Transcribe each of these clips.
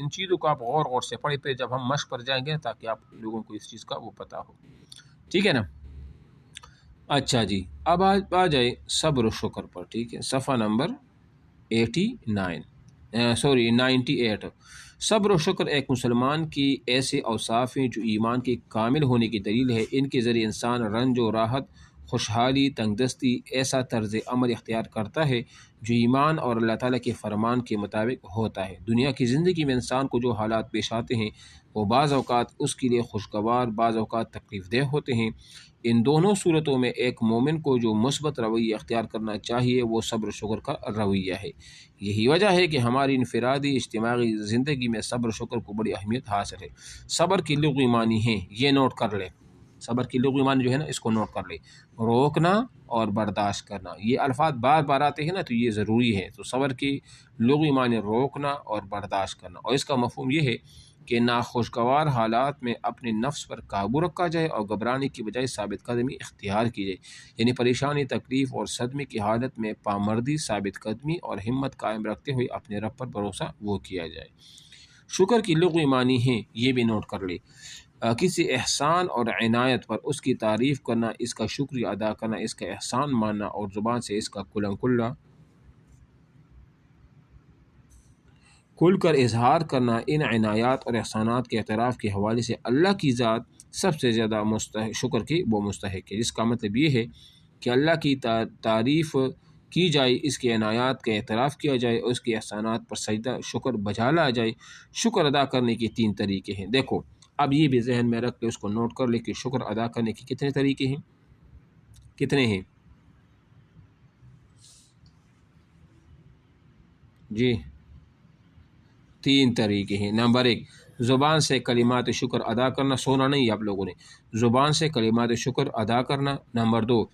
ان چیزوں کو آپ غور سے پڑھیں پہ جب ہم مشق پر جائیں گے تاکہ آپ لوگوں کو اس چیز کا وہ پتہ ہو، ٹھیک ہے نا۔ اچھا جی، اب آ جائے صبر و شکر پر، ٹھیک ہے، صفحہ نمبر 98۔ صبر و شکر ایک مسلمان کی ایسے اوصاف ہیں جو ایمان کے کامل ہونے کی دلیل ہے۔ ان کے ذریعے انسان رنج و راحت، خوشحالی، تنگ دستی ایسا طرز عمل اختیار کرتا ہے جو ایمان اور اللہ تعالیٰ کے فرمان کے مطابق ہوتا ہے۔ دنیا کی زندگی میں انسان کو جو حالات پیش آتے ہیں وہ بعض اوقات اس کے لیے خوشگوار، بعض اوقات تکلیف دہ ہوتے ہیں۔ ان دونوں صورتوں میں ایک مومن کو جو مثبت رویہ اختیار کرنا چاہیے وہ صبر و شکر کا رویہ ہے۔ یہی وجہ ہے کہ ہماری انفرادی اجتماعی زندگی میں صبر و شکر کو بڑی اہمیت حاصل ہے۔ صبر کی لغوی معنی ہیں، یہ نوٹ کر لیں، صبر کی لغوی معنی جو ہے نا اس کو نوٹ کر لیں، روکنا اور برداشت کرنا۔ یہ الفاظ بار بار آتے ہیں نا تو یہ ضروری ہے۔ تو صبر کی لغوی معنی روکنا اور برداشت کرنا، اور اس کا مفہوم یہ ہے کہ ناخوشگوار حالات میں اپنے نفس پر قابو رکھا جائے اور گھبرانے کی بجائے ثابت قدمی اختیار کی جائے، یعنی پریشانی، تکلیف اور صدمے کی حالت میں پامردی، ثابت قدمی اور ہمت قائم رکھتے ہوئے اپنے رب پر بھروسہ وہ کیا جائے۔ شکر کی لغوی معنی ہیں، یہ بھی نوٹ کر لے، کسی احسان اور عنایت پر اس کی تعریف کرنا، اس کا شکریہ ادا کرنا، اس کا احسان ماننا اور زبان سے اس کا کھل کر اظہار کرنا۔ ان عنایات اور احسانات کے اعتراف کے حوالے سے اللہ کی ذات سب سے زیادہ شکر کی وہ مستحق ہے، جس کا مطلب یہ ہے کہ اللہ کی تعریف کی جائے، اس کے عنایات کا اعتراف کیا جائے اور اس کے احسانات پر سجدہ شکر بجا لایا جائے۔ شکر ادا کرنے کے 3 طریقے ہیں۔ دیکھو اب یہ بھی ذہن میں رکھ کے اس کو نوٹ کر لے کہ شکر ادا کرنے کے کتنے طریقے ہیں، کتنے ہیں جی؟ 3 طریقے ہیں۔ نمبر 1، زبان سے کلمات شکر ادا کرنا، سونا نہیں آپ لوگوں نے، زبان سے کلمات شکر ادا کرنا۔ نمبر 2،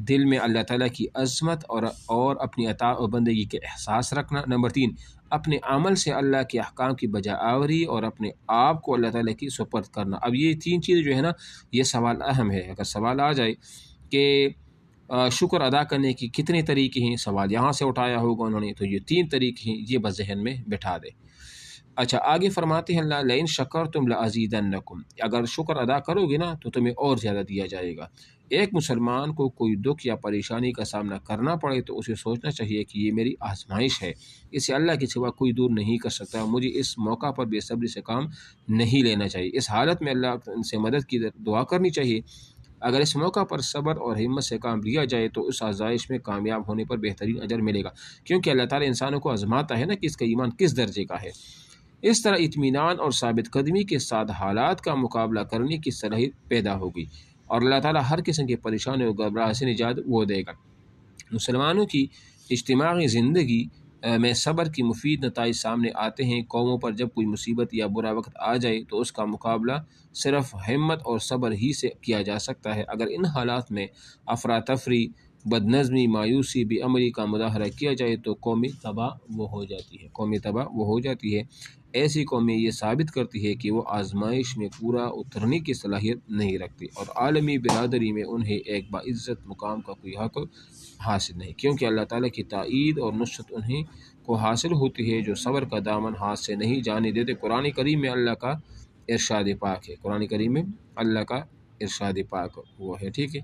دل میں اللہ تعالیٰ کی عظمت اور اپنی عطا و بندگی کے احساس رکھنا۔ نمبر 3، اپنے عمل سے اللہ کے احکام کی بجا آوری اور اپنے آپ کو اللہ تعالیٰ کی سپرد کرنا۔ اب یہ 3 چیزیں جو ہے نا یہ سوال اہم ہے۔ اگر سوال آ جائے کہ شکر ادا کرنے کی کتنے طریقے ہیں، سوال یہاں سے اٹھایا ہوگا انہوں نے، تو یہ 3 طریقے ہیں، یہ بس ذہن میں بٹھا دے۔ اچھا آگے فرماتے ہیں اللہ لئن شکرتم لازیدنکم، اگر شکر ادا کرو گے نا تو تمہیں اور زیادہ دیا جائے گا۔ ایک مسلمان کو کوئی دکھ یا پریشانی کا سامنا کرنا پڑے تو اسے سوچنا چاہیے کہ یہ میری آزمائش ہے، اسے اللہ کے سوا کوئی دور نہیں کر سکتا، مجھے اس موقع پر بے صبری سے کام نہیں لینا چاہیے، اس حالت میں اللہ سے مدد کی دعا کرنی چاہیے۔ اگر اس موقع پر صبر اور ہمت سے کام لیا جائے تو اس آزمائش میں کامیاب ہونے پر بہترین اجر ملے گا، کیونکہ اللہ تعالیٰ انسانوں کو آزماتا ہے نا کہ اس کا ایمان کس درجے کا ہے۔ اس طرح اطمینان اور ثابت قدمی کے ساتھ حالات کا مقابلہ کرنے کی صلاحیت پیدا ہوگی اور اللہ تعالیٰ ہر قسم کی پریشانی اور گھبراہٹ سے نجات وہ دے گا۔ مسلمانوں کی اجتماعی زندگی میں صبر کی مفید نتائج سامنے آتے ہیں۔ قوموں پر جب کوئی مصیبت یا برا وقت آ جائے تو اس کا مقابلہ صرف ہمت اور صبر ہی سے کیا جا سکتا ہے۔ اگر ان حالات میں افراتفری، بد نظمی، مایوسی، بے عملی کا مظاہرہ کیا جائے تو قومی تباہ وہ ہو جاتی ہے۔ ایسی قومیں یہ ثابت کرتی ہے کہ وہ آزمائش میں پورا اترنے کی صلاحیت نہیں رکھتی اور عالمی برادری میں انہیں ایک باعزت مقام کا کوئی حق حاصل نہیں، کیونکہ اللہ تعالیٰ کی تائید اور نصرت انہیں کو حاصل ہوتی ہے جو صبر کا دامن ہاتھ سے نہیں جانے دیتے۔ قرآن کریم میں اللہ کا ارشاد پاک ہے، قرآن کریم میں اللہ کا ارشاد پاک وہ ہے، ٹھیک ہے،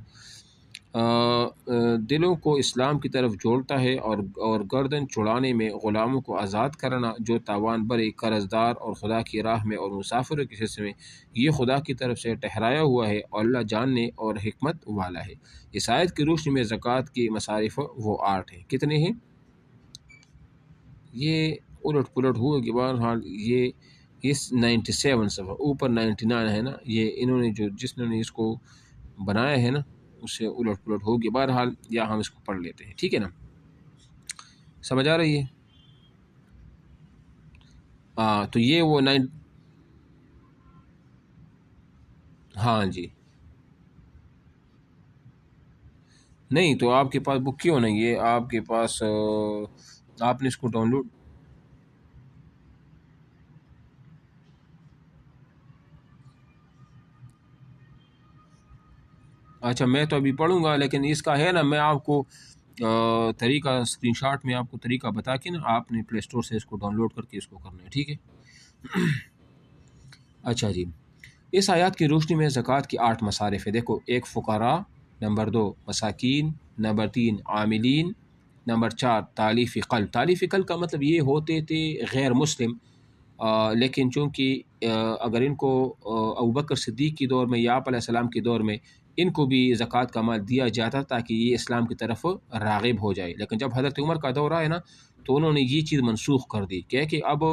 دلوں کو اسلام کی طرف جوڑتا ہے اور گردن چڑھانے میں غلاموں کو آزاد کرنا جو تاوان برے، قرض دار اور خدا کی راہ میں اور مسافروں کے حصے میں یہ خدا کی طرف سے ٹھہرایا ہوا ہے اور اللہ جاننے اور حکمت والا ہے۔ اس آیت کی روشنی میں زکوٰۃ کے مصارف وہ 8 ہیں، کتنے ہیں؟ یہ الٹ پلٹ ہوئے کہ بہرحال یہ 97 صفحہ اوپر 99 ہے نا، یہ انہوں نے جس نے اس کو بنایا ہے نا اس سے الٹ پلٹ ہوگی، بہرحال یا ہم اس کو پڑھ لیتے ہیں، ٹھیک ہے نا، سمجھ آ رہی ہے؟ تو یہ وہ ہاں جی نہیں تو آپ کے پاس بک کیوں نہیں ہے؟ آپ کے پاس آپ نے اس کو ڈاؤن لوڈ، اچھا میں تو ابھی پڑھوں گا، لیکن اس کا ہے نا میں آپ کو طریقہ اسکرین شاٹ میں آپ کو طریقہ بتا کے نا آپ نے پلے اسٹور سے اس کو ڈاؤن لوڈ کر کے اس کو کرنا ہے، ٹھیک ہے؟ اچھا جی، اس آیات کی روشنی میں زکوٰۃ کی 8 مصارف ہے. دیکھو، 1 فقراء، نمبر 2 مساکین، نمبر 3 عاملین، نمبر 4 تالیف قلب. تالیف قلب کا مطلب یہ ہوتے تھے غیر مسلم، لیکن چونکہ اگر ان کو ابوبکر صدیق کی دور میں یا آپ علیہ السلام کے دور میں ان کو بھی زکوٰۃ کا مال دیا جاتا تاکہ یہ اسلام کی طرف راغب ہو جائے. لیکن جب حضرت عمر کا دور آیا نا تو انہوں نے یہ چیز منسوخ کر دی کہ اب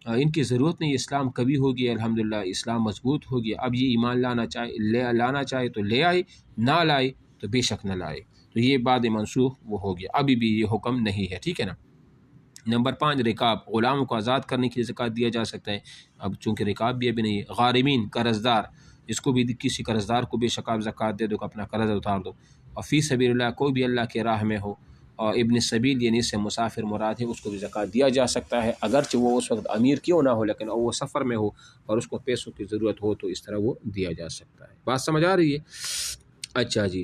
ان کی ضرورت نہیں، اسلام کبھی ہوگی، الحمدللہ اسلام مضبوط ہو گیا. اب یہ ایمان لانا چاہے تو لے آئے، نہ لائے تو بے شک نہ لائے. تو یہ بعد منسوخ وہ ہو گیا، ابھی بھی یہ حکم نہیں ہے. ٹھیک ہے نا. نمبر 5 رکاب، غلاموں کو آزاد کرنے کے لیے زکوٰۃ دیا جا سکتا ہے. اب چونکہ رکاب بھی ابھی نہیں ہے. غارمین، قرض دار، جس کو بھی کسی قرض دار کو بے شک آپ زکوٰۃ دے دو کہ اپنا قرض اتار دو. اور فی سبیل اللہ، کوئی بھی اللہ کے راہ میں ہو، اور ابن سبیل یعنی اس سے مسافر مراد ہے، اس کو بھی زکوٰۃ دیا جا سکتا ہے، اگرچہ وہ اس وقت امیر کیوں نہ ہو، لیکن وہ سفر میں ہو اور اس کو پیسوں کی ضرورت ہو تو اس طرح وہ دیا جا سکتا ہے. بات سمجھ آ رہی ہے؟ اچھا جی،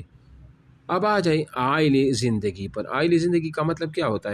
اب آ جائیں عائلی زندگی پر. عائلی زندگی کا مطلب کیا ہوتا ہے؟